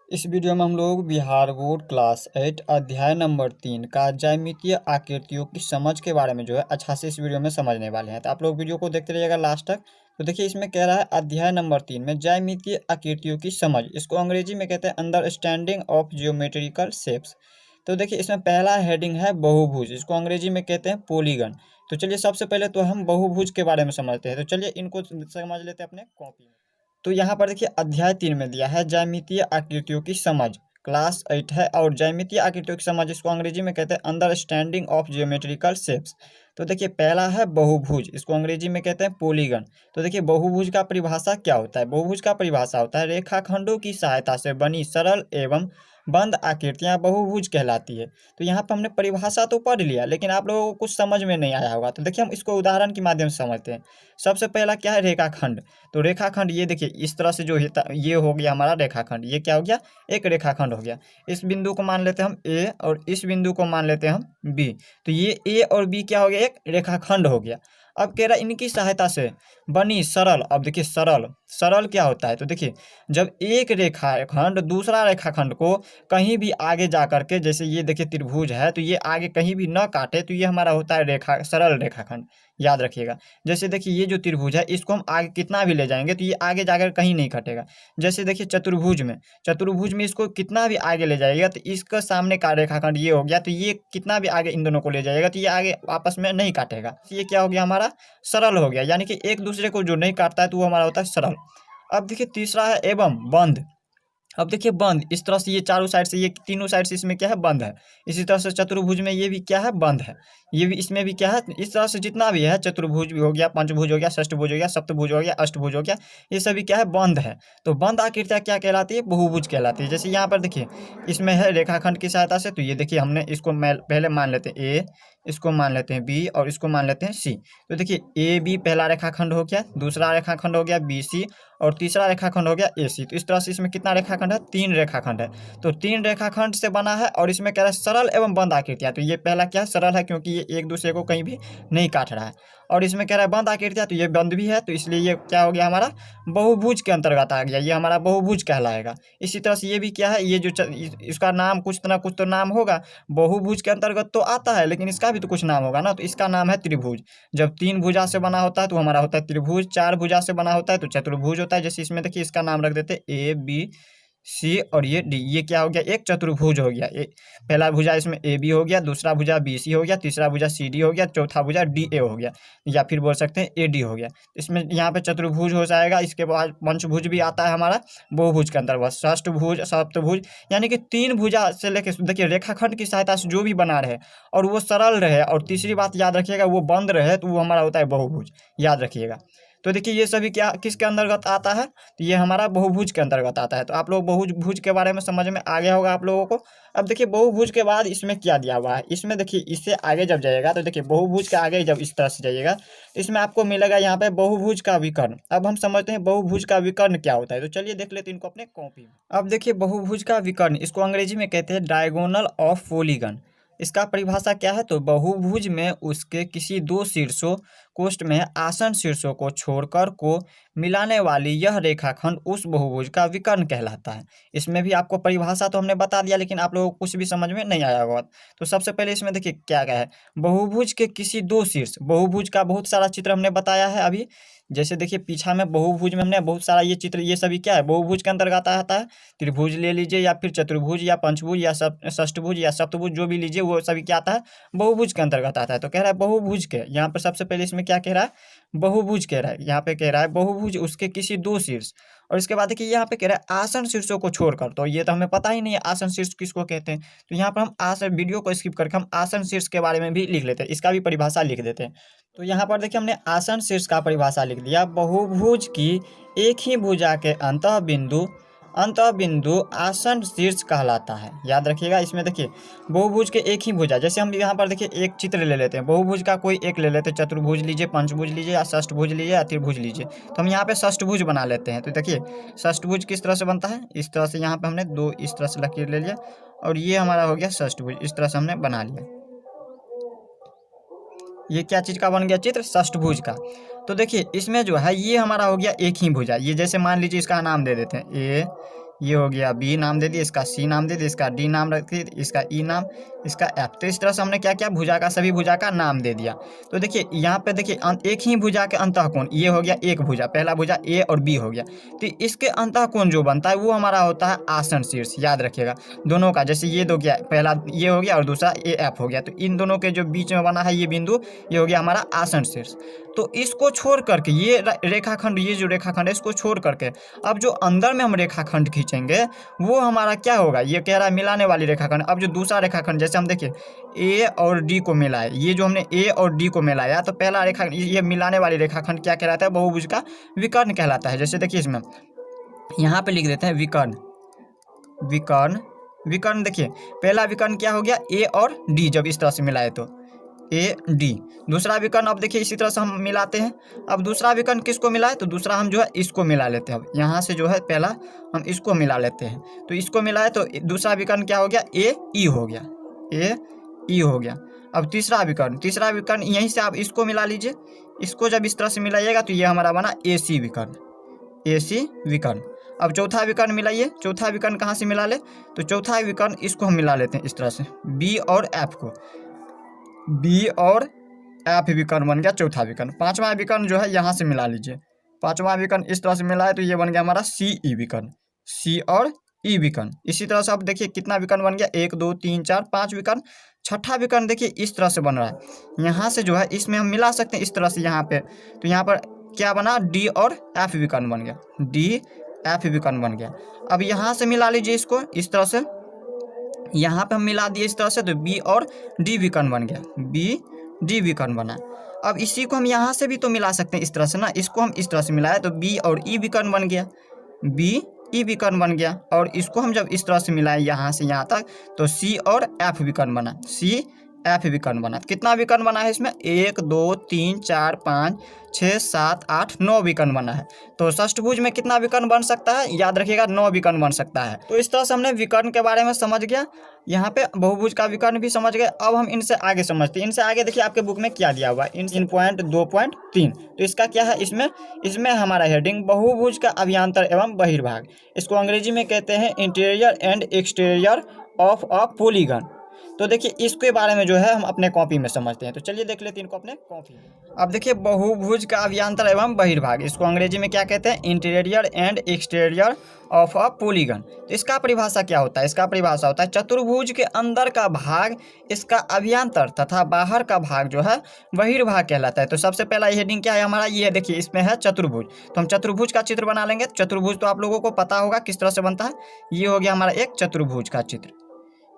इस वीडियो में हम लोग बिहार बोर्ड क्लास 8 अध्याय नंबर 3 का ज्यामितीय आकृतियों की समझ के बारे में जो है अच्छा से इस वीडियो में समझने वाले हैं। तो आप लोग वीडियो को देखते रहिएगा लास्ट तक। तो देखिए इसमें कह रहा है अध्याय नंबर 3 में ज्यामितीय आकृतियों की समझ, इसको अंग्रेजी में कहते हैं अंडरस्टैंडिंग ऑफ जियोमेट्रिकल शेप्स। तो देखिए इसमें पहला हेडिंग है बहुभुज, इसको अंग्रेजी में कहते हैं पॉलीगन। तो चलिए सबसे पहले तो हम बहुभुज के बारे में समझते हैं। तो चलिए इनको समझ लेते हैं अपने कॉपी में। तो यहाँ पर देखिए अध्याय 3 में दिया है ज्यामितीय आकृतियों की समझ, क्लास 8 है और ज्यामितीय आकृतियों की समझ इसको अंग्रेजी में कहते हैं अंडरस्टैंडिंग ऑफ जियोमेट्रिकल शेप्स। तो देखिए पहला है बहुभुज, इसको अंग्रेजी में कहते हैं पॉलीगन। तो देखिए बहुभुज का परिभाषा क्या होता है। बहुभुज का परिभाषा होता है रेखाखंडों की सहायता से बनी सरल एवं बंद आकृतियां बहुभुज कहलाती है। तो यहाँ पर हमने परिभाषा तो पढ़ लिया, लेकिन आप लोगों को कुछ समझ में नहीं आया होगा। तो देखिए हम इसको उदाहरण के माध्यम से समझते हैं। सबसे पहला क्या है, रेखाखंड। तो रेखाखंड ये देखिए इस तरह से जो ये हो गया हमारा रेखाखंड, ये क्या हो गया, एक रेखाखंड हो गया। इस बिंदु को मान लेते हैं हम ए और इस बिंदु को मान लेते हैं हम बी। तो ये ए और बी क्या हो गया, एक रेखाखंड हो गया। अब कह रहा है इनकी सहायता से बनी सरल। अब देखिए सरल, सरल क्या होता है। तो देखिए जब एक रेखाखंड दूसरा रेखाखंड को कहीं भी आगे जा करके, जैसे ये देखिए त्रिभुज है, तो ये आगे कहीं भी न काटे, तो ये हमारा होता है रेखा सरल रेखाखंड। याद रखिएगा। जैसे देखिए ये जो त्रिभुज है इसको हम आगे कितना भी ले जाएंगे तो ये आगे जाकर कहीं नहीं कटेगा। जैसे देखिए चतुर्भुज में इसको कितना भी आगे ले जाएगा तो इसका सामने का रेखाखंड ये हो गया, तो ये कितना भी आगे इन दोनों को ले जाएगा तो ये आगे आपस में नहीं काटेगा। ये क्या हो गया, हमारा सरल हो गया। यानी कि एक दूसरे को जो नहीं काटता है तो वो हमारा होता है सरल। अब देखिए तीसरा है एवं बंद। अब देखिए बंद, इस तरह से ये चारों साइड से, ये तीनों साइड से इसमें क्या है, बंद है। इसी तरह से चतुर्भुज में ये भी क्या है, बंद है। ये भी इसमें भी क्या है, इस तरह से जितना भी है, चतुर्भुज भी हो गया, पंचभुज हो गया, षष्ठभुज हो गया, सप्तभुज हो गया, अष्टभुज हो गया, ये सभी क्या है, बंद है। तो बंद आकृतियाँ क्या कहलाती है, बहुभुज कहलाती है। जैसे यहाँ पर देखिए इसमें है रेखाखंड की सहायता से, तो ये देखिए हमने इसको पहले मान लेते हैं ए, इसको मान लेते हैं बी और इसको मान लेते हैं सी। तो देखिए ए बी पहला रेखाखंड हो गया, दूसरा रेखाखंड हो गया बी सी और तीसरा रेखाखंड हो गया ए सी। तो इस तरह से इसमें कितना रेखाखंड है, 3 रेखाखंड है। तो 3 रेखाखंड से बना है और इसमें कह रहा है सरल एवं बंद आकृतियां। तो ये पहला क्या है, सरल है क्योंकि ये एक दूसरे को कहीं भी नहीं काट रहा है। और इसमें कह रहा है बंद आकृतियां, तो ये बंद भी है, तो इसलिए ये क्या हो गया, हमारा बहुभुज के अंतर्गत आ गया, ये हमारा बहुभुज कहलाएगा। इसी तरह से ये भी क्या है, ये जो इसका नाम कुछ ना कुछ तो नाम होगा। बहुभुज के अंतर्गत तो आता है लेकिन इसका भी तो कुछ नाम होगा ना, तो इसका नाम है त्रिभुज। जब 3 भुजा से बना होता है तो हमारा होता है त्रिभुज, 4 भुजा से बना होता है तो चतुर्भुज होता है। जैसे इसमें देखिए इसका नाम रख देते हैं ए बी सी और ये डी। ये क्या हो गया, एक चतुर्भुज हो गया। पहला भुजा इसमें ए बी हो गया, दूसरा भुजा बी सी हो गया, तीसरा भुजा सी डी हो गया, चौथा भुजा डी ए हो गया, या फिर बोल सकते हैं ए डी हो गया। इसमें यहाँ पे चतुर्भुज हो जाएगा। इसके बाद पंचभुज भी आता है हमारा बहुभुज के अंतर्गत, षष्ठभुज, सप्तभुज। यानी कि 3 भुजा से लेकर देखिए रेखाखंड की सहायता से जो भी बना रहे और वो सरल रहे, और तीसरी बात याद रखिएगा वो बंद रहे, तो वो हमारा होता है बहुभुज। याद रखिएगा। तो देखिए ये सभी क्या किसके अंतर्गत आता है, तो ये हमारा बहुभुज के अंतर्गत आता है। तो आप लोग बहुभुज के बारे में समझ में आ गया होगा आप लोगों को। अब देखिए बहुभुज के बाद इसमें क्या दिया हुआ है, इसमें देखिए इससे आगे जब जाइएगा तो देखिए बहुभुज के आगे जब इस तरह से जाइएगा तो इसमें आपको मिलेगा यहाँ पे बहुभुज का विकर्ण। अब हम समझते हैं बहुभुज का विकर्ण क्या होता है। तो चलिए देख लेते हैं इनको अपने कॉपी में। अब देखिए बहुभुज का विकर्ण, इसको अंग्रेजी में कहते हैं डायगोनल ऑफ पॉलीगन। इसका परिभाषा क्या है, तो बहुभुज में उसके किसी 2 शीर्षों कोष्ठ में आसन शीर्षों को छोड़कर को मिलाने वाली यह रेखाखंड उस बहुभुज का विकर्ण कहलाता है। इसमें भी आपको परिभाषा तो हमने बता दिया, लेकिन आप लोगों को कुछ भी समझ में नहीं आया होगा। तो सबसे पहले इसमें देखिए क्या क्या है, बहुभुज के किसी 2 शीर्ष। बहुभुज का बहुत सारा चित्र हमने बताया है अभी। जैसे देखिए पीछा में बहुभुज में हमने बहुत सारा ये चित्र, ये सभी क्या है, बहुभुज के अंतर्गत आता है। त्रिभुज ले लीजिए या फिर चतुर्भुज या पंचभुज या षष्ठभुज या सप्तभुज, जो भी लीजिए वो सभी क्या आता है, बहुभुज के अंतर्गत आता है। तो कह रहा है बहुभुज के, यहाँ पर सबसे पहले इसमें क्या कह रहा है, बहुभुज कह रहा है। यहाँ पे कह रहा है बहुभुज उसके किसी 2 शीर्ष, और इसके बाद देखिए यहाँ पे कह रहा है आसन शीर्षों को छोड़कर। तो ये तो हमें पता ही नहीं है आसन शीर्ष किसको कहते हैं। तो यहाँ पर हम आसन, वीडियो को स्किप करके हम आसन शीर्ष के बारे में भी लिख लेते हैं, इसका भी परिभाषा लिख देते हैं। तो यहाँ पर देखिए हमने आसन शीर्ष का परिभाषा लिख दिया। बहुभुज की एक ही भुजा के अंतः बिंदु आसन शीर्ष कहलाता है। याद रखिएगा। इसमें देखिए बहुभुज के एक ही भुजा, जैसे हम यहाँ पर देखिए एक चित्र ले लेते हैं, बहुभुज का कोई एक ले लेते हैं, चतुर्भुज लीजिए, पंचभुज लीजिए या षष्ठभुज लीजिए या त्रिभुज लीजिए। तो हम यहाँ पे षष्ठभुज बना लेते हैं। तो देखिए षष्ठभुज किस तरह से बनता है, इस तरह से यहाँ पे हमने 2 इस तरह से लकीर ले लिया और ये हमारा हो गया षष्ठभुज। इस तरह से हमने बना लिया। ये क्या चीज का बन गया चित्र, षष्ठभुज का। तो देखिए इसमें जो है ये हमारा हो गया एक ही भुजा। ये जैसे मान लीजिए इसका नाम दे देते हैं ए, ये हो गया बी नाम दे दिए, इसका सी नाम दे दिए, इसका डी नाम रख दिए, इसका ई नाम, इसका एफ। तो इस तरह से हमने क्या किया, भुजा का सभी भुजा का नाम दे दिया। तो देखिए यहाँ पे देखिए एक ही भुजा के अंतःकोण, ये हो गया एक भुजा, पहला भुजा ए और बी हो गया। तो इसके अंतःकोण जो बनता है वो हमारा होता है आसन शीर्ष, याद रखिएगा दोनों का। जैसे ये दो गया, पहला ये हो गया और दूसरा ए एफ हो गया, तो इन दोनों के जो बीच में बना है ये बिंदु, ये हो गया हमारा आसन शीर्ष। तो इसको छोड़ करके ये रेखाखंड, ये जो रेखाखंड है इसको छोड़ करके अब जो अंदर में हम रेखाखंड खींचेंगे वो हमारा क्या होगा, ये कह रहा है मिलाने वाली रेखाखंड। अब जो दूसरा रेखाखंड, जैसे हम देखिए ए और डी को मिलाए, ये जो हमने ए और डी को मिलाया, तो पहला रेखा, ये मिलाने वाली रेखाखंड क्या कहलाता है, बहुभुज का विकर्ण कहलाता है। जैसे देखिए इसमें यहाँ पे लिख देते हैं विकर्ण, विकर्ण, विकर्ण। देखिए पहला विकर्ण क्या हो गया, ए और डी, जब इस तरह से मिलाए तो ए डी। दूसरा विकर्ण अब देखिए इसी तरह से हम मिलाते हैं। अब दूसरा विकर्ण किसको मिला है, तो दूसरा हम जो है इसको मिला लेते हैं। अब यहाँ से जो है पहला हम इसको मिला लेते हैं, तो इसको मिलाए तो दूसरा विकर्ण क्या हो गया, ए ई हो गया, ए ई हो गया। अब तीसरा विकर्ण, तीसरा विकर्ण यहीं से आप इसको मिला लीजिए, इसको जब इस तरह से मिलाइएगा तो ये हमारा बना ए सी विकर्ण, ए सी विकर्ण। अब चौथा विकर्ण मिलाइए, चौथा विकर्ण कहाँ से मिला ले, तो चौथा विकर्ण इसको हम मिला लेते हैं इस तरह से, बी और एफ को, बी और एफ विकर्ण बन गया चौथा विकर्ण। पांचवा विकर्ण जो है यहाँ से मिला लीजिए, पांचवा विकर्ण इस तरह से मिला है तो ये बन गया हमारा सी ई विकर्ण, सी और ई विकर्ण। इसी तरह से अब देखिए कितना विकर्ण बन गया, 1 2 3 4 5 विकर्ण। छठा विकर्ण देखिए इस तरह से बन रहा है, यहाँ से जो है इसमें हम मिला सकते हैं इस तरह से यहाँ पे, तो यहाँ पर क्या बना, डी और एफ विकर्ण बन गया, डी एफ विकर्ण बन गया। अब यहाँ से मिला लीजिए इसको इस तरह से, यहाँ पे हम मिला दिए इस तरह से, तो बी और डी विकर्ण बन गया, बी डी विकर्ण बना। अब इसी को हम यहाँ से भी तो मिला सकते हैं इस तरह से ना, इसको हम इस तरह से मिलाए तो बी और ई विकर्ण बन गया, बी ई विकर्ण बन गया। और इसको हम जब इस तरह से मिलाए यहाँ से यहाँ तक तो सी और एफ विकर्ण बना, सी एफ विकर्ण बना। कितना विकर्ण बना है इसमें, 1 2 3 4 5 6 7 8 9 विकर्ण बना है। तो षष्ठभुज में कितना विकर्ण बन सकता है, याद रखिएगा 9 विकर्ण बन सकता है। तो इस तरह से हमने विकर्ण के बारे में समझ गया, यहाँ पे बहुभुज का विकर्ण भी समझ गए। अब हम इनसे आगे समझते हैं। इनसे आगे देखिए आपके बुक में क्या दिया हुआ है, इन पॉइंट 2.3। तो इसका क्या है, इसमें हमारा हेडिंग बहुभुज का अभ्यंतर एवं बहिर्भाग, इसको अंग्रेजी में कहते हैं interior and exterior of a polygon. तो देखिए इसके बारे में जो है हम अपने कॉपी में समझते हैं। तो चलिए देख लेते हैं इनको अपने कॉपी में। अब देखिए बहुभुज का अभ्यंतर एवं बहिर्भाग, इसको अंग्रेजी में क्या कहते हैं, interior and exterior of a polygon. तो इसका परिभाषा क्या होता है, इसका परिभाषा होता है चतुर्भुज के अंदर का भाग इसका अभ्यंतर तथा बाहर का भाग जो है बहिर्भाग कहलाता है। तो सबसे पहला हेडिंग क्या है हमारा, ये देखिए इसमें है चतुर्भुज। तो हम चतुर्भुज का चित्र बना लेंगे। चतुर्भुज तो आप लोगों को पता होगा किस तरह से बनता है, ये हो गया हमारा एक चतुर्भुज का चित्र।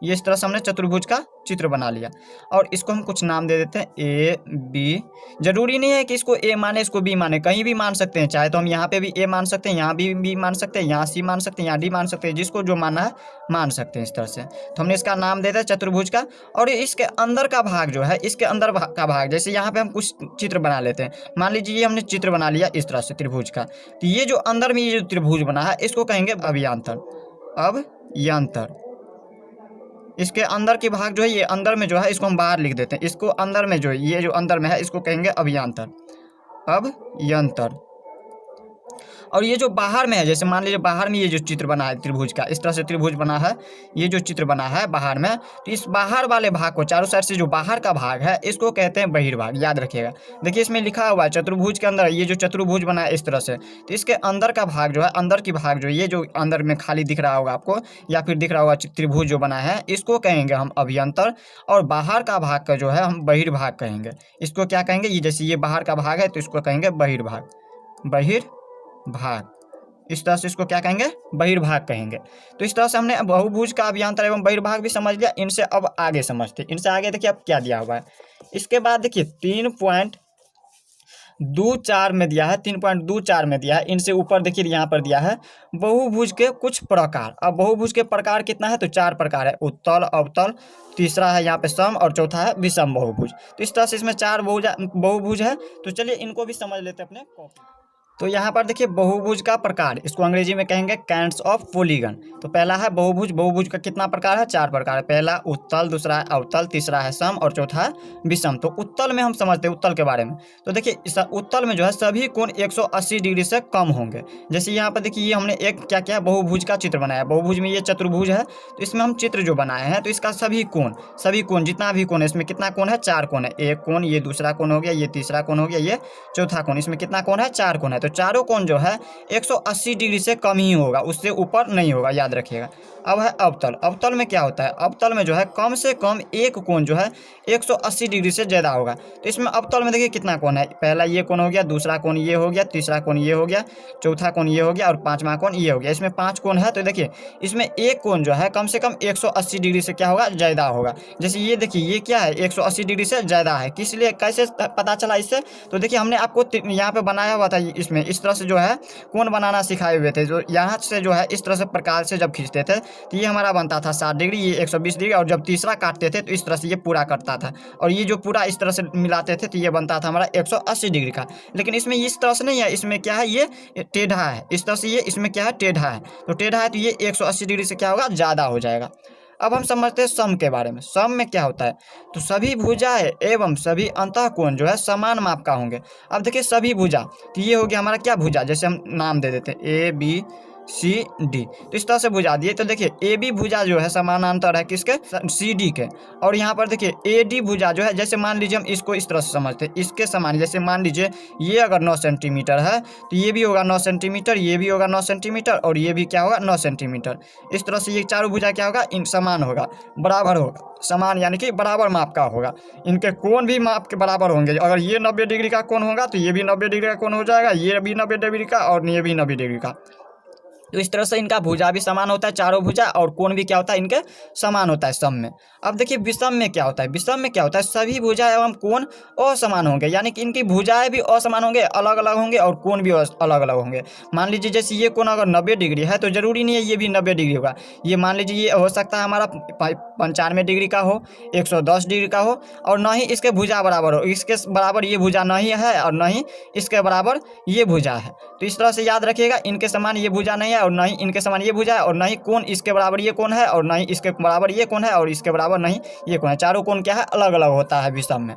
ये इस तरह से हमने चतुर्भुज का चित्र बना लिया और इसको हम कुछ नाम दे देते हैं, ए बी। जरूरी नहीं है कि इसको ए माने इसको बी माने, कहीं भी मान सकते हैं। चाहे तो हम यहाँ पे भी ए मान सकते हैं, यहाँ भी बी मान सकते हैं, यहाँ सी मान सकते हैं, यहाँ डी मान सकते हैं, जिसको जो मानना है मान सकते हैं इस तरह से। तो हमने इसका नाम दे दिया चतुर्भुज का। और इसके अंदर का भाग जो है, इसके अंदर का भाग, जैसे यहाँ पे हम कुछ चित्र बना लेते हैं। मान लीजिए ये हमने चित्र बना लिया इस तरह से त्रिभुज का, तो ये जो अंदर में ये जो त्रिभुज बना है इसको कहेंगे अभ्यंतर, अभ्यंतर। इसके अंदर के भाग जो है, ये अंदर में जो है इसको हम बाहर लिख देते हैं, इसको अंदर में जो ये जो अंदर में है इसको कहेंगे अभ्यंतर, अभ्यंतर। और ये जो बाहर में है, जैसे मान लीजिए बाहर में ये जो चित्र बना है त्रिभुज का, इस तरह से त्रिभुज बना है, ये जो चित्र बना है बाहर में, तो इस बाहर वाले भाग को, चारों साइड से जो बाहर का भाग है इसको कहते हैं बहिर्भाग, याद रखिएगा। देखिए इसमें लिखा हुआ है चतुर्भुज के अंदर, ये जो चतुर्भुज बना है इस तरह से, तो इसके अंदर का भाग जो है, अंदर की भाग जो ये जो अंदर में खाली दिख रहा होगा आपको, या फिर दिख रहा होगा त्रिभुज जो बना है, इसको कहेंगे हम अभ्यंतर। और बाहर का भाग का जो है हम बहिर्भाग कहेंगे। इसको क्या कहेंगे, ये जैसे ये बाहर का भाग है तो इसको कहेंगे बहिर्भाग, बहिर्भाग। इस तरह से इसको क्या कहेंगे, बहिर्भाग कहेंगे। तो इस तरह से हमने बहुभुज का अभ्यंतर एवं बहिर्भाग भी समझ लिया। इनसे अब आगे समझते हैं। इनसे आगे देखिए अब क्या दिया हुआ है। इसके बाद देखिए 3.24 में दिया है, 3.24 में दिया है। इनसे ऊपर देखिए यहाँ पर दिया है बहुभुज के कुछ प्रकार। अब बहुभुज के प्रकार कितना है, तो 4 प्रकार है, उत्तल, अवतल, तीसरा है यहाँ पे सम और चौथा है विषम बहुभुज। तो इस तरह से इसमें 4 बहुभुज है। तो चलिए इनको भी समझ लेते हैं अपने कॉपी। तो यहाँ पर देखिए बहुभुज का प्रकार, इसको अंग्रेजी में कहेंगे काइंड्स ऑफ पॉलीगन। तो पहला है बहुभुज। बहुभुज का कितना प्रकार है? 4 प्रकार है। पहला उत्तल, दूसरा है अवतल, तीसरा है सम और चौथा है विषम। तो उत्तल में हम समझते हैं उत्तल के बारे में। तो देखिए इस उत्तल में जो है सभी कोण 180 डिग्री से कम होंगे। जैसे यहाँ पर देखिए ये हमने एक क्या किया, बहुभुज का चित्र बनाया। बहुभुज में ये चतुर्भुज है, तो इसमें हम चित्र जो बनाए हैं तो इसका सभी कोण जितना भी कोण है, इसमें कितना कोण है? 4 कोण है। एक कोण, ये दूसरा कोण हो गया, ये तीसरा कोण हो गया, ये चौथा कोण। इसमें कितना कोण है? 4 कोण है। तो चारों कोण जो है 180 डिग्री से कम ही होगा, उससे ऊपर नहीं होगा, याद रखिएगा। अब है अवतल। अवतल में क्या होता है? अवतल में जो है कम से कम एक कोण जो है 180 डिग्री से ज़्यादा होगा। तो इसमें अवतल में देखिए कितना कोण है? पहला ये कोण हो गया, दूसरा कोण ये हो गया, तीसरा कोण ये हो गया, चौथा कोण ये हो गया और पांचवा कोण ये हो गया। इसमें 5 कोण है। तो देखिए इसमें एक कोण जो है कम से कम 180 डिग्री से क्या होगा? ज़्यादा होगा। जैसे ये देखिए ये क्या है? 180 डिग्री से ज़्यादा है। किस लिए, कैसे पता चला इससे? तो देखिए हमने आपको यहाँ पे बनाया हुआ था, इसमें इस तरह से जो है कोण बनाना सिखाए हुए थे। जो यहाँ से जो है इस तरह से प्रकार से जब खींचते थे तो ये हमारा बनता था 60 डिग्री, ये 120 डिग्री, और जब तीसरा काटते थे तो इस तरह से ये पूरा कटता था, और ये जो पूरा इस तरह से मिलाते थे तो ये बनता था हमारा 180 डिग्री का। लेकिन इसमें इस तरह से नहीं है, इसमें क्या है? ये टेढ़ा है। इस तरह से ये इसमें क्या है? टेढ़ा है। तो टेढ़ा है तो ये 180 डिग्री से क्या होगा? ज़्यादा हो जाएगा। अब हम समझते हैं सम के बारे में। सम में क्या होता है? तो सभी भुजाएं एवं सभी अंतःकोण जो है समान माप का होंगे। अब देखिए सभी भुजा, तो ये हो गया हमारा क्या भुजा? जैसे हम नाम दे देते हैं AB सी डी, तो इस तरह से भुजा दिए। तो देखिए ए बी भुजा जो है समानांतर है किसके? सी डी के। और यहाँ पर देखिए ए डी भुजा जो है, जैसे मान लीजिए हम इसको इस तरह से समझते हैं, इसके समान। जैसे मान लीजिए ये अगर 9 सेंटीमीटर है तो ये भी होगा 9 सेंटीमीटर, ये भी होगा 9 सेंटीमीटर और ये भी क्या होगा? 9 सेंटीमीटर। इस तरह से ये चारों भुजा क्या होगा? इन समान होगा, बराबर होगा। समान यानी कि बराबर माप का होगा। इनके कोण भी माप के बराबर होंगे। अगर ये 90 डिग्री का कोण होगा तो ये भी 90 डिग्री का कोण हो जाएगा, ये भी 90 डिग्री का और ये भी 90 डिग्री का। तो इस तरह से इनका भुजा भी समान होता है, चारों भुजा, और कोण भी क्या होता है? इनके समान होता है सम में। अब देखिए विषम में क्या होता है? विषम में क्या होता है? सभी भुजा एवं कोण असमान होंगे, यानी कि इनकी भुजाएं भी असमान होंगे, अलग अलग होंगे, और कोण भी अलग अलग होंगे। मान लीजिए जैसे ये कोण अगर 90 डिग्री है तो जरूरी नहीं है ये भी 90 डिग्री होगा। ये मान लीजिए ये हो सकता है हमारा 95 डिग्री का हो, 110 डिग्री का हो, और न ही इसके भुजा बराबर हो। इसके बराबर ये भुजा नहीं है और न ही इसके बराबर ये भुजा है। तो इस तरह से याद रखिएगा, इनके समान ये भुजा नहीं है और न ही इनके समान ये भुजा है, और न ही कोण इसके बराबर ये कोण है, और न ही इसके बराबर ये कोण है, और इसके बराबर नहीं ये कोण है। चारों कोण क्या है? अलग अलग होता है विषम में।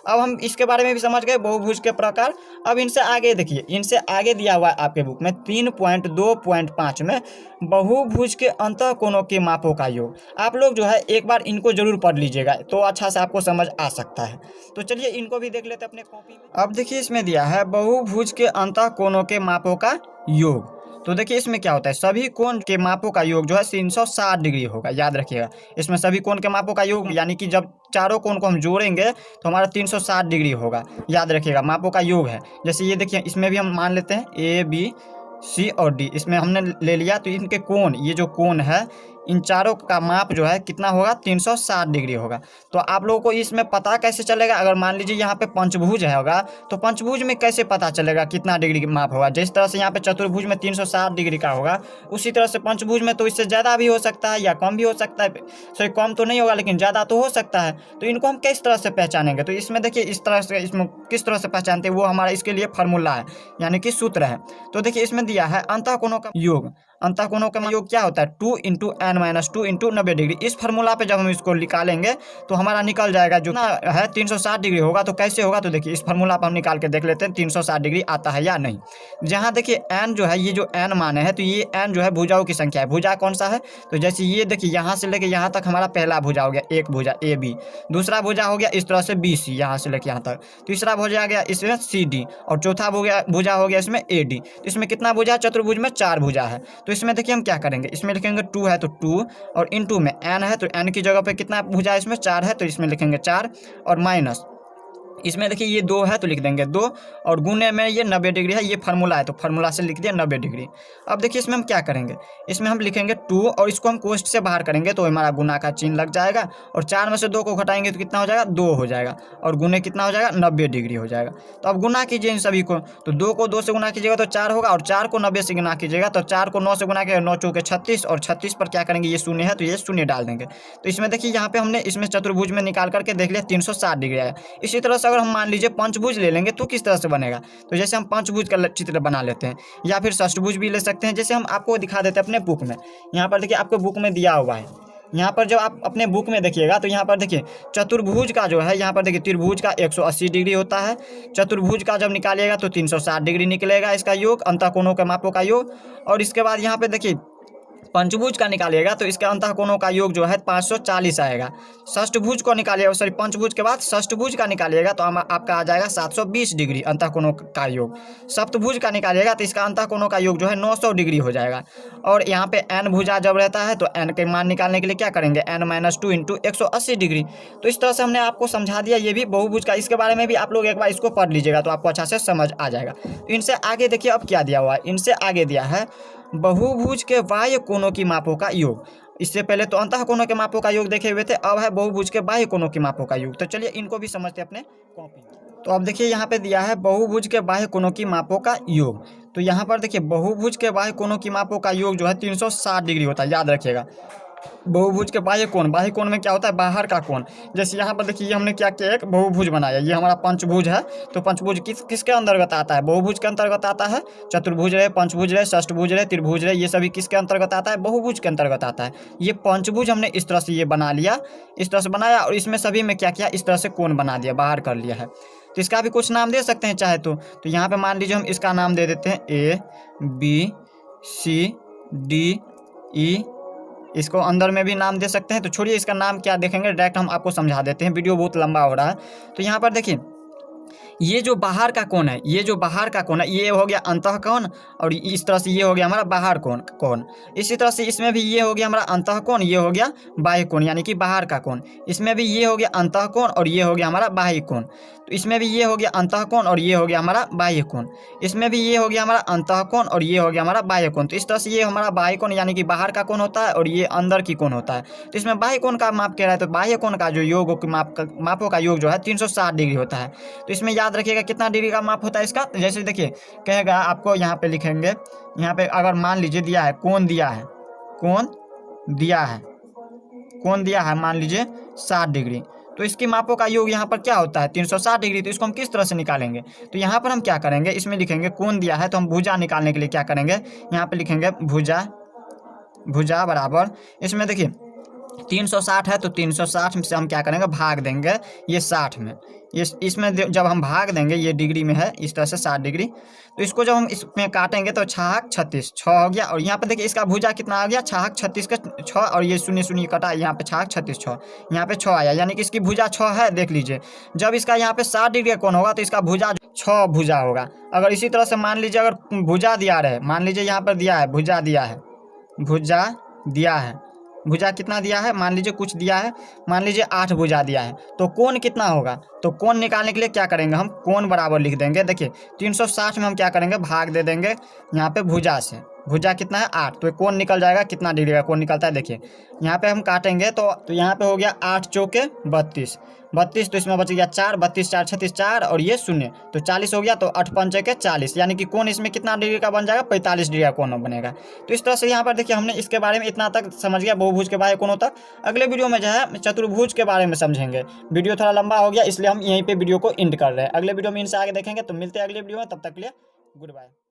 अब हम इसके बारे में भी समझ गए बहुभुज के प्रकार। अब इनसे आगे देखिए, इनसे आगे दिया हुआ है आपके बुक में 3.2.5 में बहुभुज के अंतःकोणों के मापों का योग। आप लोग जो है एक बार इनको जरूर पढ़ लीजिएगा, तो अच्छा से आपको समझ आ सकता है। तो चलिए इनको भी देख लेते हैं अपने कॉपी में। अब देखिए इसमें दिया है बहुभुज के अंतःकोणों के मापों का योग। तो देखिए इसमें क्या होता है? सभी कोण के मापों का योग जो है 360 डिग्री होगा, याद रखिएगा। इसमें सभी कोण के मापों का योग यानी कि जब चारों कोण को हम जोड़ेंगे तो हमारा 360 डिग्री होगा, याद रखिएगा। मापों का योग है। जैसे ये देखिए इसमें भी हम मान लेते हैं AB C और D, इसमें हमने ले लिया। तो इनके कोण, ये जो कोण है इन चारों का माप जो है कितना होगा? 360 डिग्री होगा। तो आप लोगों को इसमें पता कैसे चलेगा? अगर मान लीजिए यहाँ पे पंचभुज है होगा तो पंचभुज में कैसे पता चलेगा कितना डिग्री का माप होगा? जिस तरह से यहाँ पे चतुर्भुज में 360 डिग्री का होगा, उसी तरह से पंचभुज में तो इससे ज़्यादा भी हो सकता है या कम भी हो सकता है। सॉरी, कम तो नहीं होगा लेकिन ज़्यादा तो हो सकता है। तो इनको हम किस तरह से पहचानेंगे? तो इसमें देखिए इस तरह से, इसमें किस तरह से पहचानते हैं वो हमारा इसके लिए फार्मूला है, यानी कि सूत्र है। तो देखिए इसमें दिया है अंतःकोणों का योग। अंतःकोणों का योग क्या होता है? 2 × n-2 × 90 डिग्री। इस फार्मूला पे जब हम इसको निकालेंगे तो हमारा निकल जाएगा जो है 360 डिग्री होगा। तो कैसे होगा? तो देखिए इस फार्मूला पर हम निकाल के देख लेते हैं 360 डिग्री आता है या नहीं। जहाँ देखिए n जो है, ये जो n माने हैं, तो ये n जो है भुजाओं की संख्या है। भुजा कौन सा है? तो जैसे ये देखिए यहाँ से लेके यहाँ तक हमारा पहला भुजा हो गया, एक भुजा AB, दूसरा भुजा हो गया इस तरह से BC, यहाँ से लेके यहाँ तक, तीसरा भुजा आ गया इसमें CD, और चौथा भुजा हो गया इसमें AD। तो इसमें कितना भुजा? चतुर्भुज में 4 भुजा है। तो इसमें देखिए हम क्या करेंगे, इसमें लिखेंगे 2 है तो 2, और इनटू में n है तो n की जगह पे कितना भुजा है? इसमें 4 है तो इसमें लिखेंगे 4, और माइनस इसमें देखिए ये 2 है तो लिख देंगे 2, और गुने में ये 90 डिग्री है, ये फार्मूला है तो फार्मूला से लिख दिया 90 डिग्री। अब देखिए इसमें हम क्या करेंगे, इसमें हम लिखेंगे 2 और इसको हम कोष्ठ से बाहर करेंगे तो हमारा गुना का चिन्ह लग जाएगा, और 4 में से 2 को घटाएंगे तो कितना हो जाएगा? 2 हो जाएगा, और गुने कितना हो जाएगा? 90 डिग्री हो जाएगा। तो अब गुना कीजिए इन सभी को, तो 2 को 2 से गुना कीजिएगा तो 4 होगा, और 4 को 90 से गुना कीजिएगा तो 4 को 9 से गुना कीजिएगा, 9 चौके 36, और 36 पर क्या करेंगे? ये शून्य है तो ये शून्य डाल देंगे। तो इसमें देखिए यहाँ पे हमने इसमें चतुर्भुज में निकाल करके देख लिया 360 डिग्री आया। इसी तरह से अगर हम मान लीजिए पंचभुज ले लेंगे तो किस तरह से बनेगा, तो जैसे हम पंचभुज का चित्र बना लेते हैं, या फिर षष्ठभुज भी ले सकते हैं। जैसे हम आपको दिखा देते हैं अपने बुक में, यहाँ पर देखिए आपको बुक में दिया हुआ है। यहाँ पर जब आप अपने बुक में देखिएगा तो यहाँ पर देखिए चतुर्भुज का जो है, यहाँ पर देखिए त्रिभुज का 180 डिग्री होता है, चतुर्भुज का जब निकालिएगा तो 360 डिग्री निकलेगा इसका योग, अंतःकोणों के मापों का योग। और इसके बाद यहाँ पे देखिए पंचभुज का निकालिएगा तो इसके अंतःकोणों का योग जो है 540 आएगा। षष्ठभुज को निकालिएगा, सॉरी पंचभुज के बाद षष्ठभुज का निकालिएगा तो आपका आ जाएगा 720 डिग्री अंतःकोणों का योग। सप्तभुज का निकालिएगा तो इसका अंतःकोणों का योग जो है 900 डिग्री हो जाएगा। और यहाँ पे n भुजा जब रहता है तो n के मान निकालने के लिए क्या करेंगे, n-2 इंटू 180 डिग्री। तो इस तरह से हमने आपको समझा दिया ये भी बहुभुज का। इसके बारे में भी आप लोग एक बार इसको पढ़ लीजिएगा तो आपको अच्छा से समझ आ जाएगा। तो इनसे आगे देखिए अब क्या दिया हुआ है, इनसे आगे दिया है बहुभुज के बाह्य कोणों की मापों का योग। इससे पहले तो अंतःकोणों के मापों का योग देखे हुए थे, अब है बहुभुज के बाह्य कोणों की मापों का योग। तो चलिए इनको भी समझते हैं अपने कॉपी में। तो अब देखिए यहाँ पे दिया है बहुभुज के बाह्य कोणों की मापों का योग। तो यहाँ पर देखिए बहुभुज के बाह्य कोणों की मापों का योग जो है 360 डिग्री होता है, याद रखिएगा। बहुभुज के बाह्य कोण में क्या होता है, बाहर का कोण। जैसे यहाँ पर देखिए हमने क्या किया, एक बहुभुज बनाया, ये हमारा पंचभुज है। तो पंचभुज किसके अंतर्गत आता है, बहुभुज के अंतर्गत आता है। चतुर्भुज रहे, पंचभुज रहे, षष्ठभुज रहे, त्रिभुज रहे, ये सभी किसके अंतर्गत आता है, बहुभुज के अंतर्गत आता है। ये पंचभुज हमने इस तरह से ये बना लिया, इस तरह से बनाया, और इसमें सभी में क्या किया, इस तरह से कोण बना दिया, बाहर कर लिया है। तो इसका भी कुछ नाम दे सकते हैं चाहे तो यहाँ पे मान लीजिए हम इसका नाम दे देते हैं ABCDE। इसको अंदर में भी नाम दे सकते हैं। तो छोड़िए इसका नाम क्या देखेंगे, डायरेक्ट हम आपको समझा देते हैं, वीडियो बहुत लंबा हो रहा है। तो यहाँ पर देखिए ये जो बाहर का कोण है, ये जो बाहर का कोण है, ये हो गया अंतःकोण, और इस तरह से ये हो गया हमारा बाहर कोण। इसी तरह से इसमें भी ये हो गया हमारा अंतःकोण, ये हो गया बाह्य कोण यानी कि बाहर का कोण। इसमें भी ये हो गया अंतःकोण और ये हो गया हमारा बाह्य कोण। तो इसमें भी ये हो गया अंतःकोण और ये हो गया हमारा बाह्य कोण। इसमें भी ये हो गया हमारा अंतःकोण और ये हो गया हमारा बाह्य कोण। तो इस तरह से ये हमारा बाह्य कोण यानी कि बाहर का कोण होता है, और ये अंदर की कोण होता है। तो इसमें बाह्य कोण का माप कह रहा है, तो बाह्य कोण का जो योग मापों का योग जो है 360 डिग्री होता है। तो इसमें याद रखिएगा कितना डिग्री का माप होता है इसका। जैसे देखिए कहेगा आपको, यहाँ पे लिखेंगे, यहाँ पे अगर मान लीजिए दिया है कोण दिया है, कोण दिया है मान लीजिए 60 डिग्री, तो इसकी मापों का योग यहाँ पर क्या होता है 360 डिग्री। तो इसको हम किस तरह से निकालेंगे, तो यहाँ पर हम क्या करेंगे, इसमें लिखेंगे कोण दिया है तो हम भुजा निकालने के लिए क्या करेंगे, यहाँ पे लिखेंगे भुजा बराबर, इसमें देखिए 360 है तो 360 से हम क्या करेंगे, भाग देंगे ये 60 में। इसमें जब हम भाग देंगे, ये डिग्री में है इस तरह से 60 डिग्री, तो इसको जब हम इसमें काटेंगे तो 6 36 6 हो गया। और यहाँ पे देखिए इसका भुजा कितना आ गया, 6 36 का 6, और ये शून्य शून्य कटा, यहाँ पे 6 36 6, यहाँ पे 6 आया, यानी कि इसकी भुजा 6 है। देख लीजिए जब इसका यहाँ पे 60 डिग्री का कोण होगा तो इसका भुजा 6 भुजा होगा। अगर इसी तरह से मान लीजिए अगर भुजा दिया रहे, मान लीजिए यहाँ पर दिया है भुजा दिया है, भुजा कितना दिया है, मान लीजिए कुछ दिया है, मान लीजिए 8 भुजा दिया है, तो कोण कितना होगा, तो कोण निकालने के लिए क्या करेंगे, हम कोण बराबर लिख देंगे। देखिए 360 में हम क्या करेंगे, भाग दे देंगे यहाँ पे भुजा से। भुजा कितना है 8, तो कोण निकल जाएगा, कितना डिग्री का कोण निकलता है देखिए। यहाँ पे हम काटेंगे तो यहाँ पे हो गया 8 चौके 32, तो इसमें बच गया 4, 32 4 36 4, और ये 0 तो 40 हो गया। तो 8 पंचे के 40, यानी कि कोण इसमें कितना डिग्री का बन जाएगा, 45 डिग्री का कोण बनेगा। तो इस तरह से यहाँ पर देखिए हमने इसके बारे में इतना तक समझ गया, बहुभुज के बाह्य कोणों तक। अगले वीडियो में जो है चतुर्भुज के बारे में समझेंगे। वीडियो थोड़ा लंबा हो गया इसलिए हम यहीं पे वीडियो को एंड कर रहे हैं। अगले वीडियो में इनसे आगे देखेंगे। तो मिलते हैं अगले वीडियो में, तब तक के लिए गुड बाय।